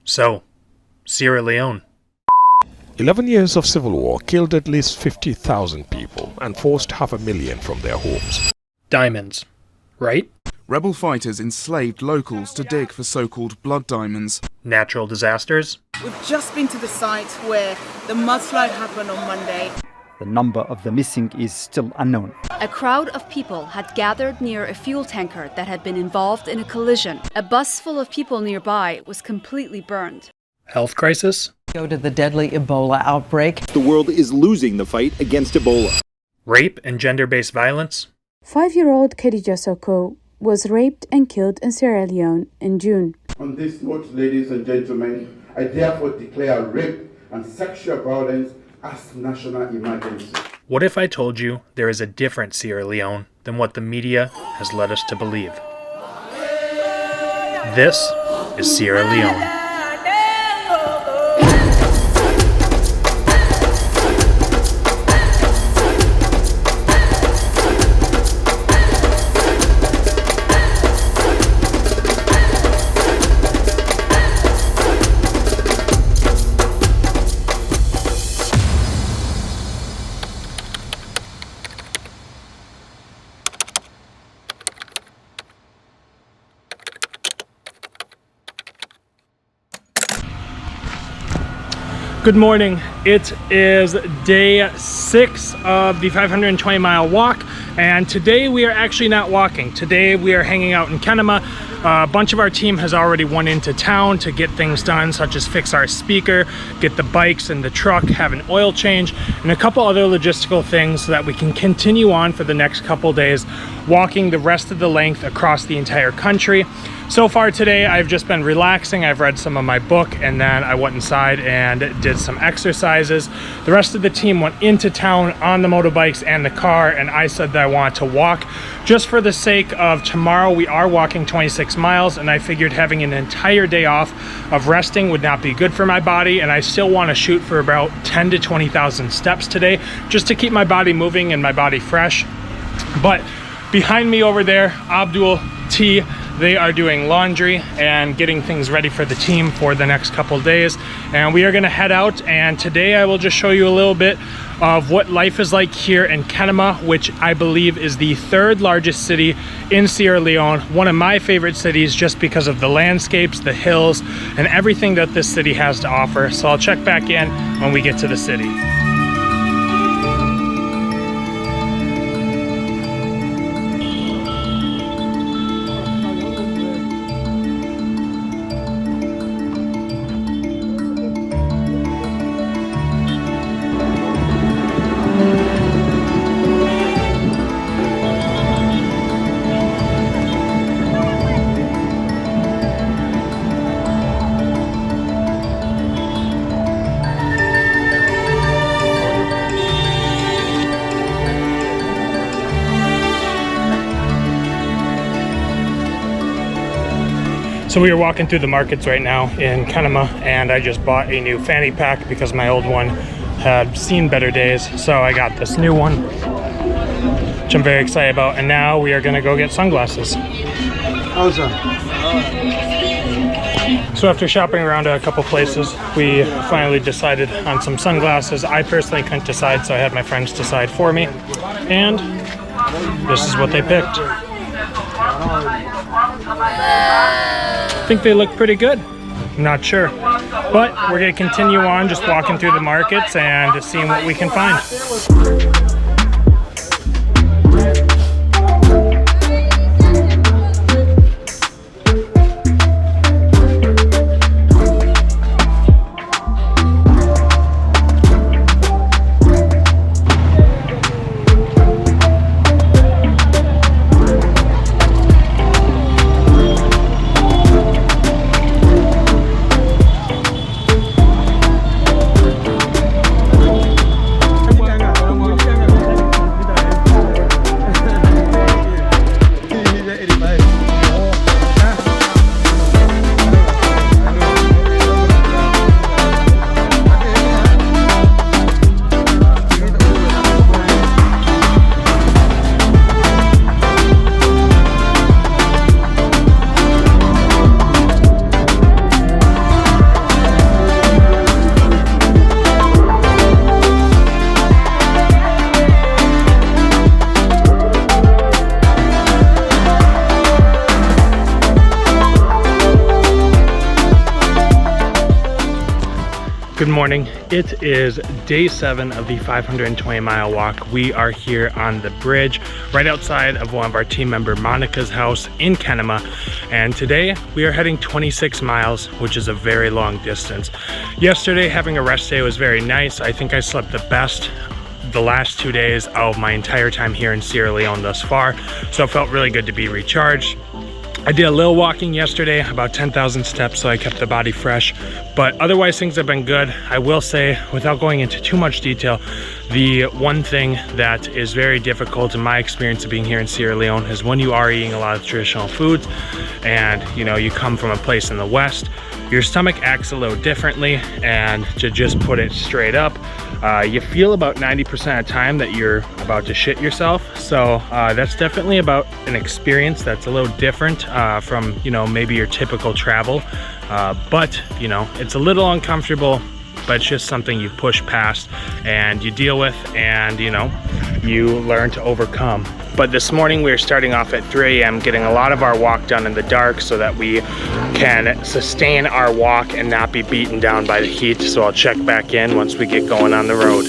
So, Sierra Leone. 11 years of civil war killed at least 50,000 people and forced 500,000 from their homes. Diamonds, right? Rebel fighters enslaved locals to dig for so-called blood diamonds. Natural disasters. We've just been to the site where the mudslide happened on Monday. The number of the missing is still unknown. A crowd of people had gathered near a fuel tanker that had been involved in a collision. A bus full of people nearby was completely burned. Health crisis. Go to the deadly Ebola outbreak. The world is losing the fight against Ebola. Rape and gender-based violence. 5-year-old Khadija Soko was raped and killed in Sierra Leone in June. On this note, ladies and gentlemen, I therefore declare rape and sexual violence as national emergency. What if I told you there is a different Sierra Leone than what the media has led us to believe? This is Sierra Leone. Good morning. It is day 6 of the 520-mile walk, and today we are actually not walking. Today we are hanging out in Kenema. A bunch of our team has already went into town to get things done, such as fix our speaker, get the bikes and the truck, have an oil change, and a couple other logistical things so that we can continue on for the next couple days, walking the rest of the length across the entire country. So far today, I've just been relaxing. I've read some of my book, and then I went inside and did some exercises. The rest of the team went into town on the motorbikes and the car, and I said that I wanted to walk. Just for the sake of tomorrow, we are walking 26 miles, and I figured having an entire day off of resting would not be good for my body, and I still want to shoot for about 10 to 20,000 steps today, just to keep my body moving and my body fresh. But behind me over there, Abdul, T, they are doing laundry and getting things ready for the team for the next couple days, and we are going to head out. And today I will just show you a little bit of what life is like here in Kenema, which I believe is the 3rd largest city in Sierra Leone. One of my favorite cities just because of the landscapes, the hills, and everything that this city has to offer. So I'll check back in when we get to the city. So we are walking through the markets right now in Kenema, and I just bought a new fanny pack because my old one had seen better days. So I got this new one, which I'm very excited about. And now we are gonna go get sunglasses. Awesome. So after shopping around a couple places, we finally decided on some sunglasses. I personally couldn't decide, so I had my friends decide for me. And this is what they picked. I think they look pretty good. I'm not sure. But we're gonna continue on just walking through the markets and seeing what we can find. Good morning. It is day 7 of the 520-mile walk. We are here on the bridge right outside of one of our team member Monica's house in Kenema, and today we are heading 26 miles, which is a very long distance. Yesterday, having a rest day was very nice. I think I slept the best the last 2 days of my entire time here in Sierra Leone thus far, so it felt really good to be recharged. I did a little walking yesterday, about 10,000 steps, so I kept the body fresh, but otherwise things have been good. I will say, without going into too much detail, the one thing that is very difficult in my experience of being here in Sierra Leone is when you are eating a lot of traditional foods and you come from a place in the West, your stomach acts a little differently, and to just put it straight up, you feel about 90% of the time that you're about to shit yourself. So that's definitely about an experience that's a little different from maybe your typical travel, but it's a little uncomfortable, but it's just something you push past and you deal with, and you learn to overcome. But this morning we are starting off at 3 a.m. getting a lot of our walk done in the dark so that we can sustain our walk and not be beaten down by the heat. So I'll check back in once we get going on the road.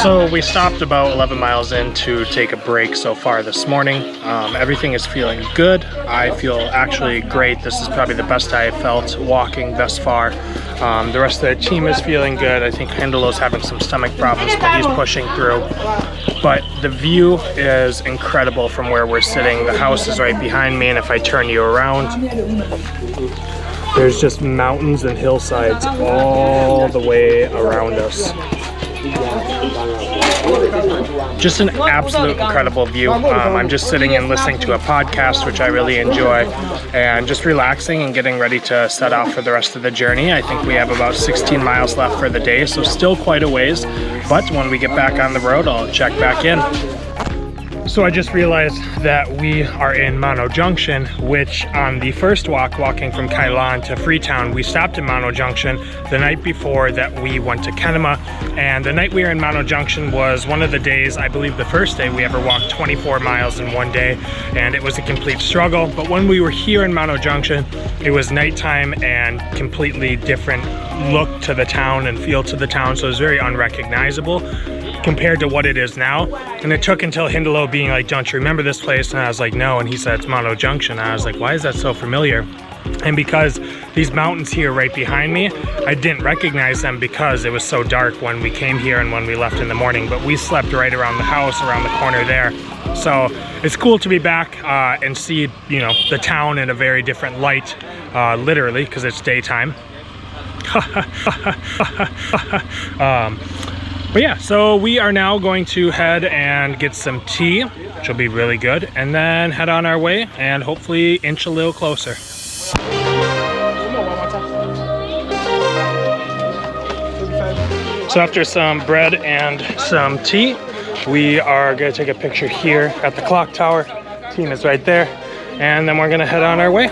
So we stopped about 11 miles in to take a break so far this morning. Everything is feeling good. I feel actually great. This is probably the best I have felt walking thus far. The rest of the team is feeling good. I think Hindelo's having some stomach problems, but he's pushing through. But the view is incredible from where we're sitting. The house is right behind me, and if I turn you around, there's just mountains and hillsides all the way around us. Just an absolute incredible view. I'm just sitting and listening to a podcast, which I really enjoy, and just relaxing and getting ready to set off for the rest of the journey. I think we have about 16 miles left for the day, so still quite a ways, but when we get back on the road, I'll check back in. So I just realized that we are in Mano Junction, which on the first walk, walking from Kailan to Freetown, we stopped in Mano Junction the night before that we went to Kenema. And the night we were in Mano Junction was one of the days, I believe the first day we ever walked 24 miles in one day, and it was a complete struggle. But when we were here in Mano Junction, it was nighttime and completely different look to the town and feel to the town, so it was very unrecognizable compared to what it is now. And it took until Hindelo being like, "Don't you remember this place?" And I was like, "No." And he said, "It's Mano Junction." And I was like, "Why is that so familiar?" And because these mountains here right behind me, I didn't recognize them because it was so dark when we came here and when we left in the morning, but we slept right around the house, around the corner there. So it's cool to be back and see, the town in a very different light, literally, because it's daytime. But yeah, so we are now going to head and get some tea, which will be really good, and then head on our way and hopefully inch a little closer. So after some bread and some tea, we are going to take a picture here at the clock tower. Team is right there, and then we're going to head on our way.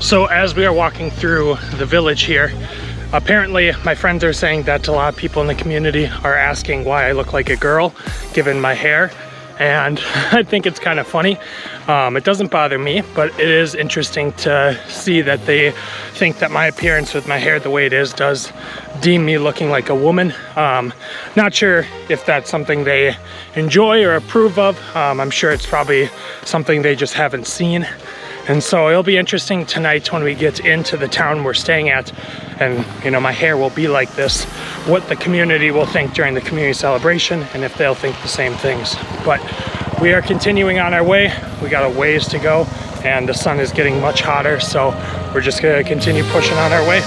So as we are walking through the village here, apparently my friends are saying that a lot of people in the community are asking why I look like a girl given my hair. and I think it's kind of funny. It doesn't bother me, but it is interesting to see that they think that my appearance with my hair the way it is does deem me looking like a woman. Not sure if that's something they enjoy or approve of. I'm sure it's probably something they just haven't seen. And so it'll be interesting tonight when we get into the town we're staying at, and you know, my hair will be like this, what the community will think during the community celebration, and if they'll think the same things. But we are continuing on our way. We got a ways to go, and the sun is getting much hotter, so we're just gonna continue pushing on our way.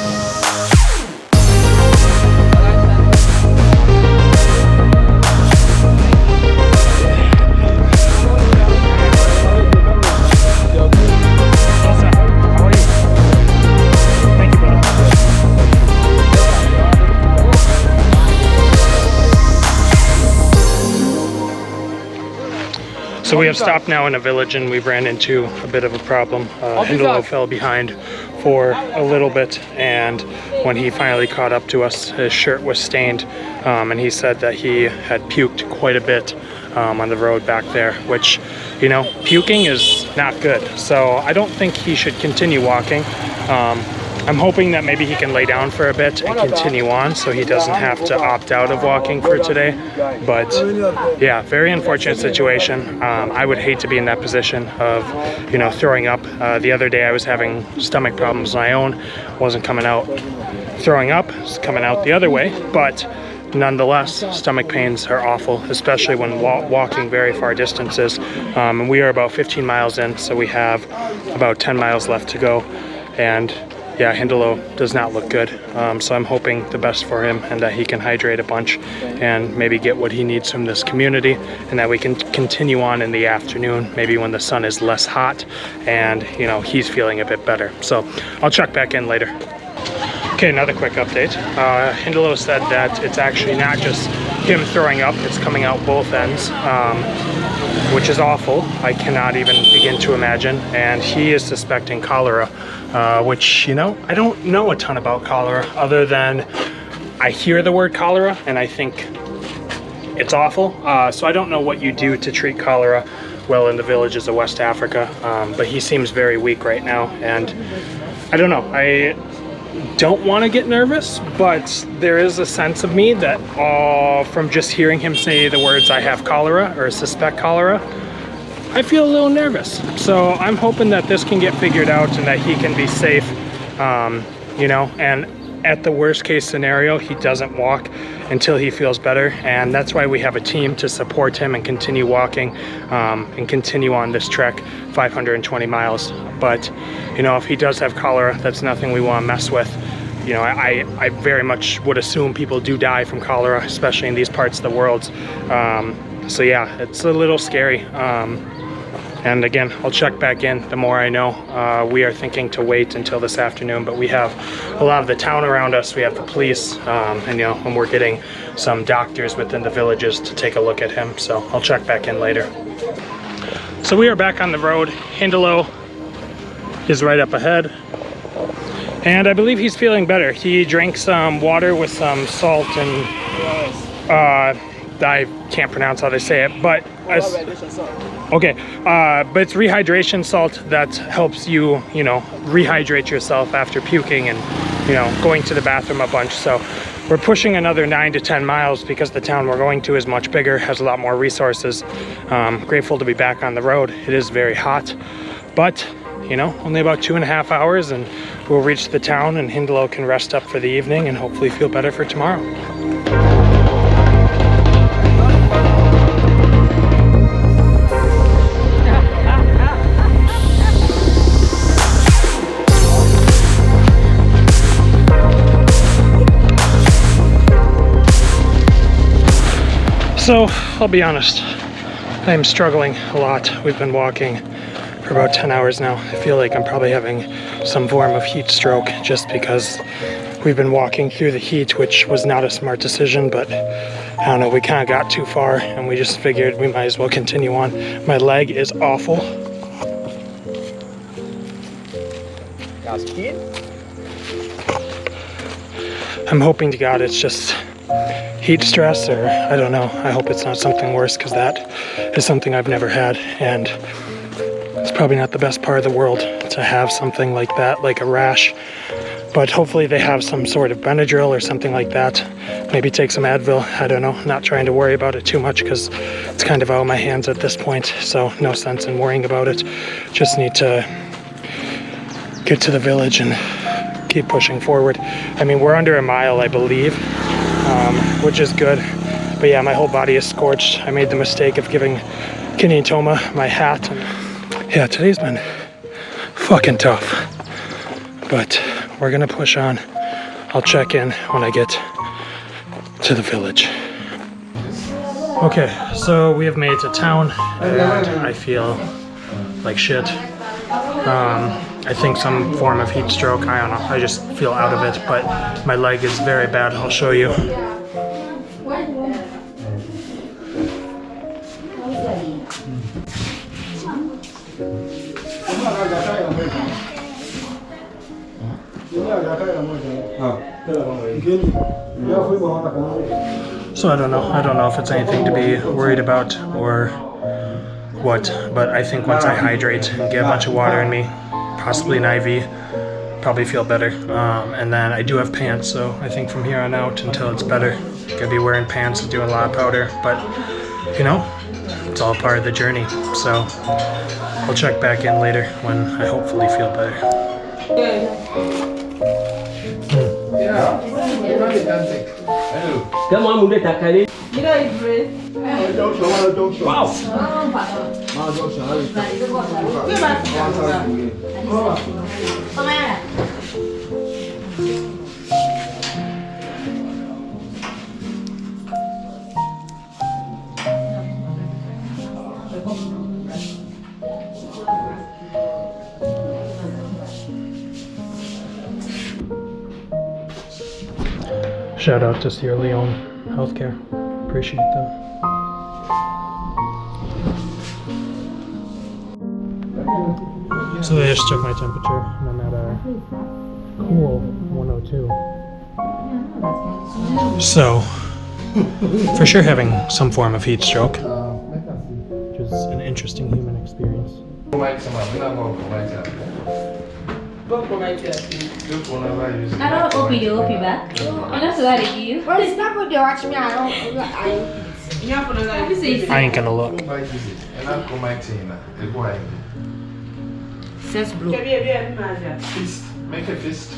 So we have stopped now in a village, and we've ran into a bit of a problem. Hindelo fell behind for a little bit, and when he finally caught up to us, his shirt was stained, and he said that he had puked quite a bit on the road back there, which, you know, puking is not good. So I don't think he should continue walking. I'm hoping that maybe he can lay down for a bit and continue on so he doesn't have to opt out of walking for today. But yeah, very unfortunate situation. I would hate to be in that position of, you know, throwing up. The other day I was having stomach problems of my own. Wasn't coming out throwing up, it's coming out the other way. But nonetheless, stomach pains are awful, especially when walking very far distances. And we are about 15 miles in, so we have about 10 miles left to go. And yeah, Hindelo does not look good. So I'm hoping the best for him, and that he can hydrate a bunch and maybe get what he needs from this community, and that we can continue on in the afternoon, maybe when the sun is less hot and, you know, he's feeling a bit better. So I'll check back in later. Okay, another quick update. Hindelo said that it's actually not just him throwing up, it's coming out both ends, which is awful. I cannot even begin to imagine. And he is suspecting cholera, which, you know, I don't know a ton about cholera other than I hear the word cholera and I think it's awful. So I don't know what you do to treat cholera well in the villages of West Africa, but he seems very weak right now, and I don't know. I don't want to get nervous, but there is a sense of me that from just hearing him say the words "I have cholera" or "suspect cholera," I feel a little nervous. So I'm hoping that this can get figured out and that he can be safe, you know, and at the worst case scenario, he doesn't walk until he feels better. And that's why we have a team to support him and continue walking and continue on this trek 520 miles. But, you know, if he does have cholera, that's nothing we want to mess with. You know, I very much would assume people do die from cholera, especially in these parts of the world. So yeah, it's a little scary. And again, I'll check back in the more I know. We are thinking to wait until this afternoon, but we have a lot of the town around us. We have the police, and you know, and we're getting some doctors within the villages to take a look at him. So I'll check back in later. So we are back on the road. Hindelo is right up ahead, and I believe he's feeling better. He drank some water with some salt and I can't pronounce how they say it, but okay, but it's rehydration salt that helps you, you know, rehydrate yourself after puking and, you know, going to the bathroom a bunch. So we're pushing another 9 to 10 miles because the town we're going to is much bigger, has a lot more resources. Grateful to be back on the road. It is very hot, but you know, only about 2.5 hours and we'll reach the town, and Hindelo can rest up for the evening and hopefully feel better for tomorrow. So, I'll be honest, I am struggling a lot. We've been walking for about 10 hours now. I feel like I'm probably having some form of heat stroke just because we've been walking through the heat, which was not a smart decision, but I don't know, we kind of got too far and we just figured we might as well continue on. My leg is awful. I'm hoping to God it's just heat stress, or I don't know. I hope it's not something worse, because that is something I've never had, and it's probably not the best part of the world to have something like that, like a rash. But hopefully they have some sort of Benadryl or something like that. Maybe take some Advil, I don't know. Not trying to worry about it too much because it's kind of out of my hands at this point, so no sense in worrying about it. Just need to get to the village and keep pushing forward. I mean, we're under a mile, I believe, which is good. But yeah, my whole body is scorched. I made the mistake of giving Kenny and Toma my hat. And yeah, today's been fucking tough. But we're gonna push on. I'll check in when I get to the village. Okay, so we have made it to town, and I feel like shit. I think some form of heat stroke, I don't know, I just feel out of it, but my leg is very bad. I'll show you. So I don't know if it's anything to be worried about or what, but I think once I hydrate and get a bunch of water in me, possibly an IV, probably feel better. And then I do have pants, so I think from here on out until it's better, gonna be wearing pants and doing a lot of powder, but you know, it's all part of the journey. So I'll check back in later when I hopefully feel better. Shout out to Sierra Leone Healthcare. Appreciate them. So they just took my temperature and I'm at a cool 102. So, for sure having some form of heat stroke, which is an interesting human experience. I ain't gonna look. Fist. Make a fist.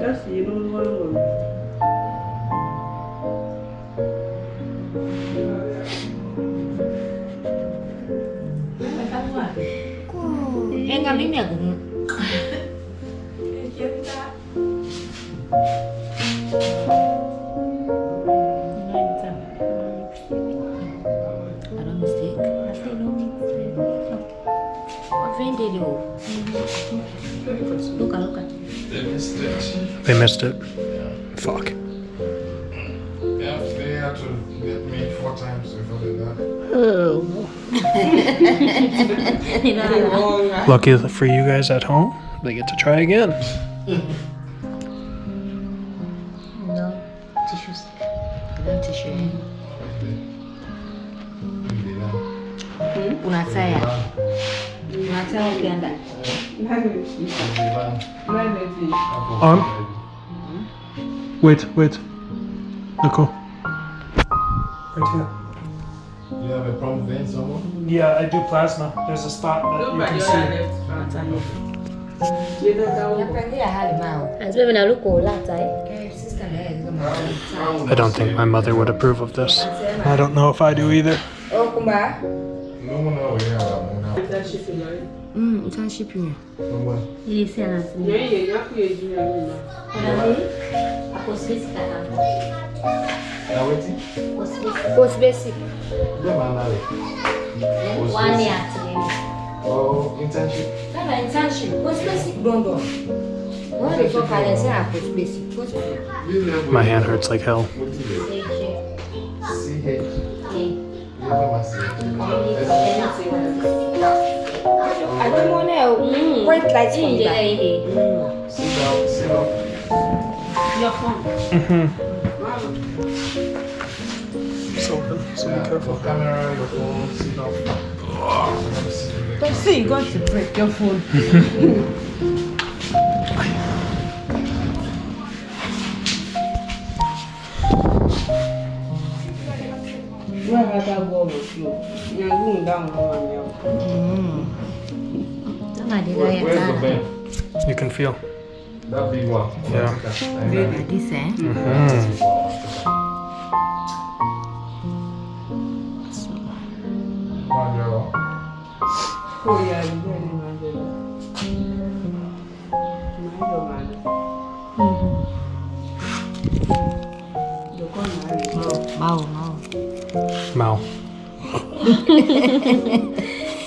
That's you don't want to. They missed it. Fuck. Yeah, they had to get me 4 times before they got. Lucky for you guys at home, they get to try again. No tissues. No tissue. Unasaya. Unasaya ukienda. Wait. Nicole. Right here. You have a problem vein somewhere? Yeah, I do plasma. There's a spot that you can see. I don't think my mother would approve of this. I don't know if I do either. Internship. Post basic. 1 year. Oh, internship. Internship. Post basic. Don't. What is your post basic? My hand hurts like hell. CH. don't want to white lights from the back. Sit down, sit down. Your phone. It's open, so be careful. Camera, your phone, sit down. Don't see you're going to break your phone. Where have I go with you? You're going down on your Where's the pen? You can feel. That big one. Yeah. This, eh? Oh, yeah, you're going Mao.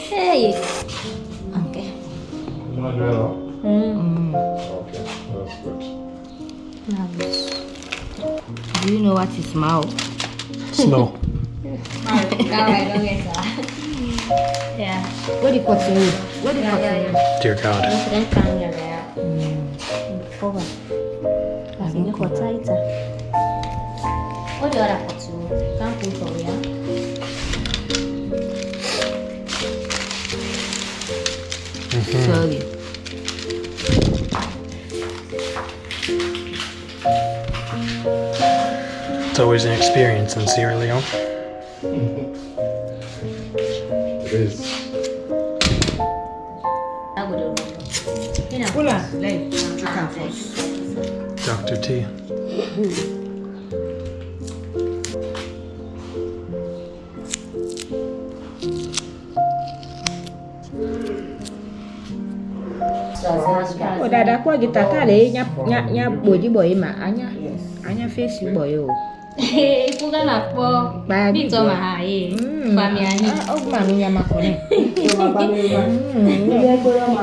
Hey. Okay. You want to do it all? Okay, that's good. Do you know what is mouth? Snow. Yeah. What do you cut to? What do you cut to? Dear God. What do you cut to? Can't put for you. Sorry. It's always an experience in Sierra Leone. It is. Dr. T. Oh, dada kwa kita kale nya boji boy ma anya face boy o. Iku kan apa? Bito mahai. Pamiani. Oh, manu nya makone.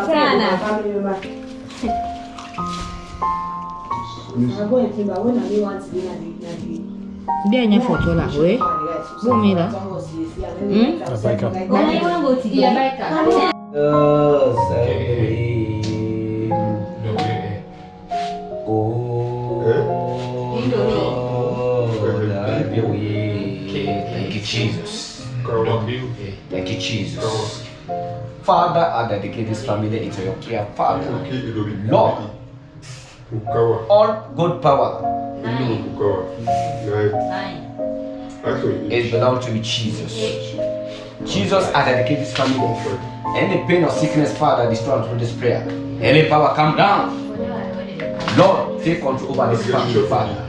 Sana. Dia nya foto lah, we. Bumi lah. Baika. Mana yang mau dia baika? Thank you, Jesus. Thank you, Jesus. Father, I dedicate this family into your care. Father, Lord, all good power it belongs to you, Jesus. Jesus, I dedicate this family. Any pain or sickness, Father, destroy through this prayer. Any power, come down. Lord, take control over this family, Father.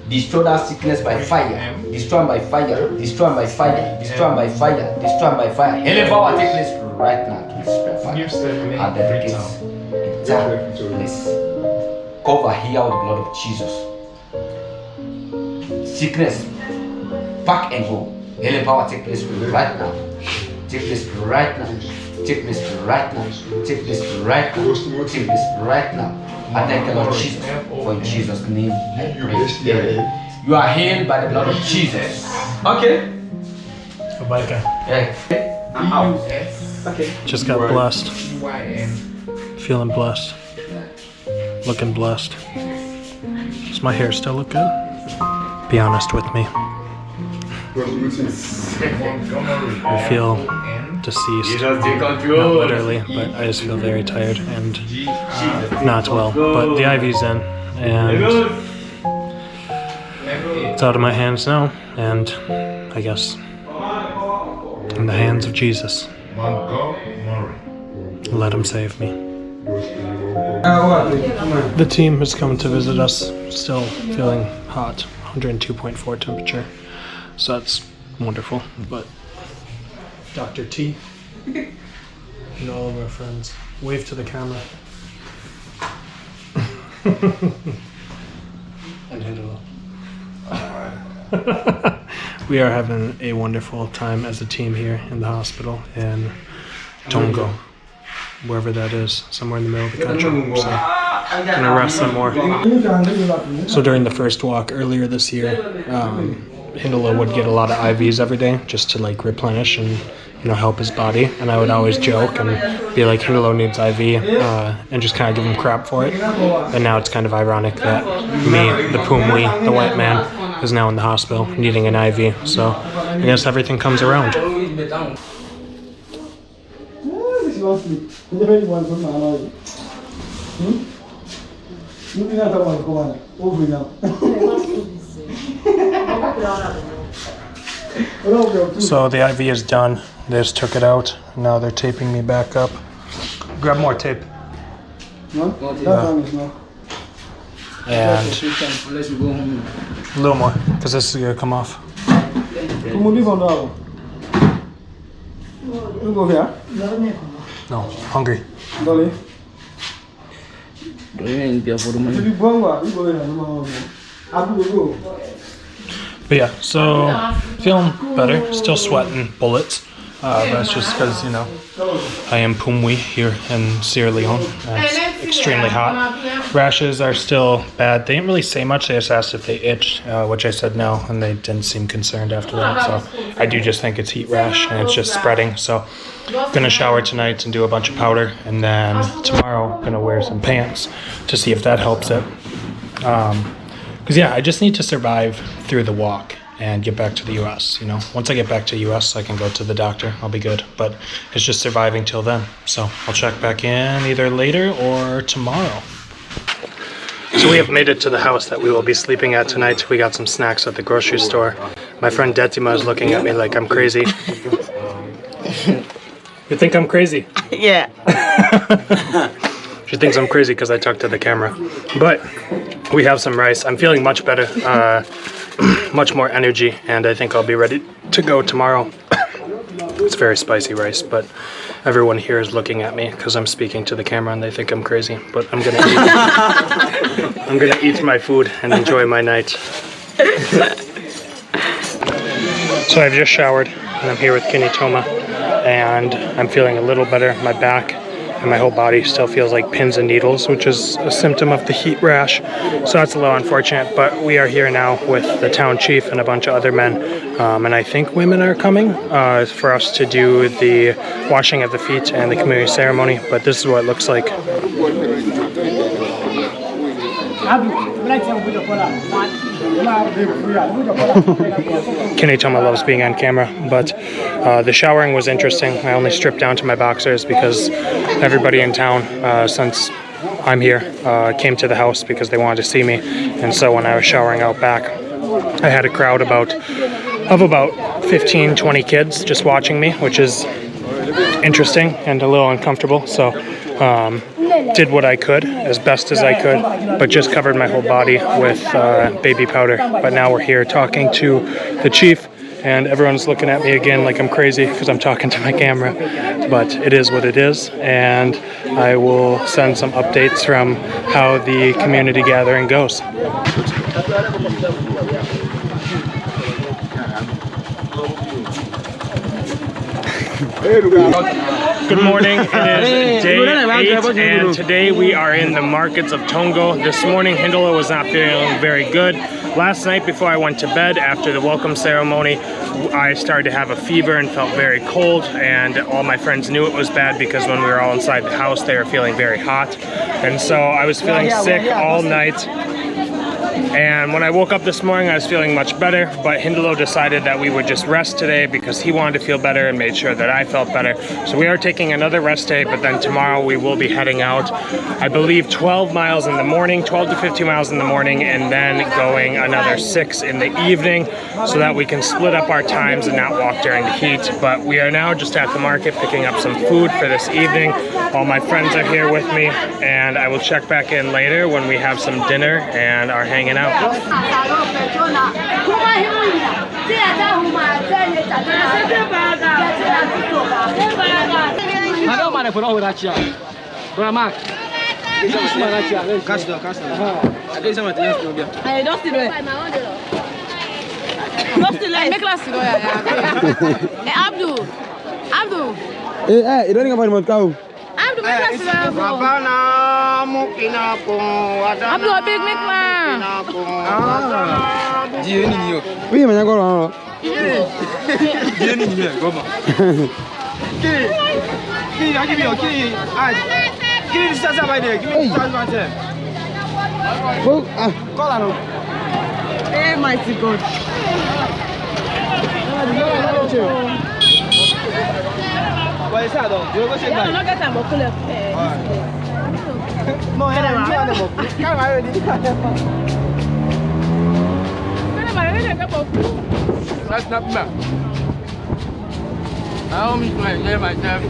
Destroy that sickness by fire. Destroy by fire. Destroy by fire. Destroy by fire. Destroy by fire. Any power, take place right now to this prayer, Father. I dedicate entire place. Cover here with the blood of Jesus. Sickness, pack and go. Healing power, take place right now. Take place right now. Take place right now. Take place right now. Take place right now. I thank the Lord Jesus, for in Jesus' name I pray. You are healed by the blood of Jesus. Okay. Baika. Yeah. I'm out. Okay. Just got blessed. Feeling blessed. Looking blessed. Does my hair still look good? Be honest with me. I feel deceased. Not literally, but I just feel very tired and not well. But the IV's in, and it's out of my hands now, and I guess in the hands of Jesus. Let him save me. The team has come to visit us, still feeling hot, 102.4 temperature, so that's wonderful. But Dr. T and all of our friends, wave to the camera. And hello. We are having a wonderful time as a team here in the hospital in Tongo, wherever that is, somewhere in the middle of the country. So I'm gonna rest some more. So during the first walk earlier this year, Hindala would get a lot of IVs every day just to like replenish and help his body. And I would always joke and be like, Hindelo needs IV, and just kind of give him crap for it. And now it's kind of ironic that me, the Pumwi, the white man, is now in the hospital needing an IV. So I guess everything comes around. So the IV is done. They just took it out. Now they're taping me back up. Grab more tape. And a little more, because this is gonna come off. No, hungry. But yeah, so feeling better, still sweating bullets. That's just because, you know, I am Pumwi here in Sierra Leone. It's extremely hot. Rashes are still bad. They didn't really say much. They just asked if they itched, which I said no, and they didn't seem concerned after that. So I do just think it's heat rash, and it's just spreading. So I'm gonna shower tonight and do a bunch of powder, and then tomorrow I'm gonna wear some pants to see if that helps it. Because yeah, I just need to survive through the walk and get back to the US, you know. Once I get back to the US, I can go to the doctor. I'll be good. But it's just surviving till then. So I'll check back in either later or tomorrow. So we have made it to the house that we will be sleeping at tonight. We got some snacks at the grocery store. My friend Detima is looking at me like I'm crazy. You think I'm crazy? Yeah. She thinks I'm crazy because I talk to the camera. But we have some rice. I'm feeling much better, much more energy, and I think I'll be ready to go tomorrow. It's very spicy rice, but everyone here is looking at me because I'm speaking to the camera and they think I'm crazy. But I'm gonna eat. I'm gonna eat my food and enjoy my night. So I've just showered and I'm here with Kenema, and I'm feeling a little better. My back and my whole body still feels like pins and needles, which is a symptom of the heat rash. So that's a little unfortunate, but we are here now with the town chief and a bunch of other men, and I think women are coming for us to do the washing of the feet and the community ceremony, but this is what it looks like. Kenema loves being on camera, but the showering was interesting. I only stripped down to my boxers because everybody in town, since I'm here, came to the house because they wanted to see me. And so when I was showering out back, I had a crowd of about 15, 20 kids just watching me, which is interesting and a little uncomfortable. So did what I could as best as I could, but just covered my whole body with baby powder. But now we're here talking to the chief, and everyone's looking at me again like I'm crazy because I'm talking to my camera, but it is what it is, and I will send some updates from how the community gathering goes. Good morning, it is day 8, and today we are in the markets of Tongo. This morning, Hindelo was not feeling very good. Last night before I went to bed, after the welcome ceremony, I started to have a fever and felt very cold, and all my friends knew it was bad because when we were all inside the house, they were feeling very hot. And so I was feeling sick all night. And when I woke up this morning, I was feeling much better, but Hindelo decided that we would just rest today because he wanted to feel better and made sure that I felt better. So we are taking another rest day, but then tomorrow we will be heading out, I believe 12 miles in the morning, 12 to 15 miles in the morning, and then going another 6 in the evening so that we can split up our times and not walk during the heat. But we are now just at the market picking up some food for this evening. All my friends are here with me, and I will check back in later when we have some dinner and are hanging out. Kitty. Kitty, I give you a kitty. Give me the stars right there. Give me the stars right there. Call on him. Hey, mighty God. What is that, though? You don't go shake that. No, that's not bad. I don't mean to myself.